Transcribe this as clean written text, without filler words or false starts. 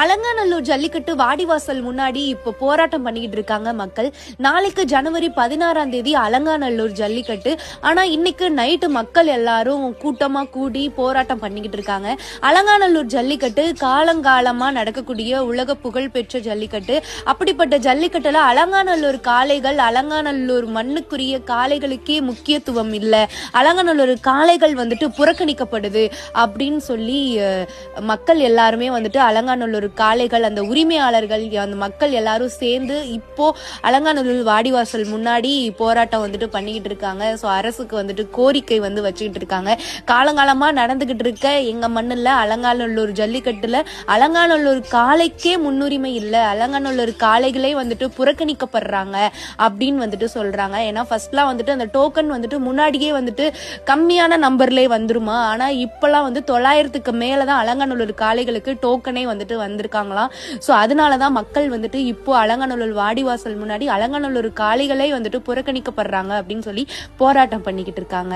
அலங்காநல்லூர் ஜல்லிக்கட்டு வாடிவாசல் முன்னாடி இப்போ போராட்டம் பண்ணிக்கிட்டு இருக்காங்க மக்கள். நாளைக்கு ஜனவரி 16ஆம் தேதி அலங்காநல்லூர் ஜல்லிக்கட்டு. ஆனா இன்னைக்கு நைட்டு மக்கள் எல்லாரும் கூட்டமா கூடி போராட்டம் பண்ணிக்கிட்டு இருக்காங்க. அலங்காநல்லூர் ஜல்லிக்கட்டு காலங்காலமா நடக்கக்கூடிய உலக புகழ் பெற்ற ஜல்லிக்கட்டு. அப்படிப்பட்ட ஜல்லிக்கட்டுல அலங்காநல்லூர் காளைகள், அலங்காநல்லூர் மண்ணுக்குரிய காளைகளுக்கே முக்கியத்துவம் இல்லை, அலங்காநல்லூர் காளைகள் வந்துட்டு புறக்கணிக்கப்படுது அப்படின்னு சொல்லி மக்கள் எல்லாருமே வந்துட்டு அலங்காநல்லூர் காளைகள், அந்த உரிமையாளர்கள், அந்த மக்கள் எல்லாரும் சேர்ந்து இப்போ அலங்காநல்லூர் வாடிவாசல் முன்னாடி போராட்டம் வந்துட்டு பண்ணிக்கிட்டு இருக்காங்க. ஸோ அரசுக்கு வந்துட்டு கோரிக்கை வச்சுக்கிட்டு இருக்காங்க. காலங்காலமா நடந்துகிட்டு இருக்க எங்க மண்ணுல அலங்காநல்லூர் ஜல்லிக்கட்டுல அலங்காநல்லூர் காளைக்கே முன்னுரிமை இல்லை, அலங்காநல்லூர் காளைகளே வந்துட்டு புறக்கணிக்கப்படுறாங்க அப்படின்னு வந்துட்டு சொல்றாங்க. ஏன்னா ஃபர்ஸ்ட்லாம் வந்துட்டு அந்த டோக்கன் வந்துட்டு முன்னாடியே வந்துட்டு கம்மியான நம்பர்லேயே வந்துருமா, ஆனா இப்பெல்லாம் 900க்கு மேலதான் அலங்காநல்லூர் காளைகளுக்கு டோக்கனே வந்துட்டு வந்திருக்காங்களாம். ஸோ அதனாலதான் மக்கள் வந்துட்டு இப்போ அலங்காநல்லூர் வாடிவாசல் முன்னாடி அலங்காநல்லூர் காளைகளே வந்துட்டு புறக்கணிக்கப்படுறாங்க அப்படின்னு சொல்லி போராட்டம் பண்ணிக்கிட்டு இருக்காங்க.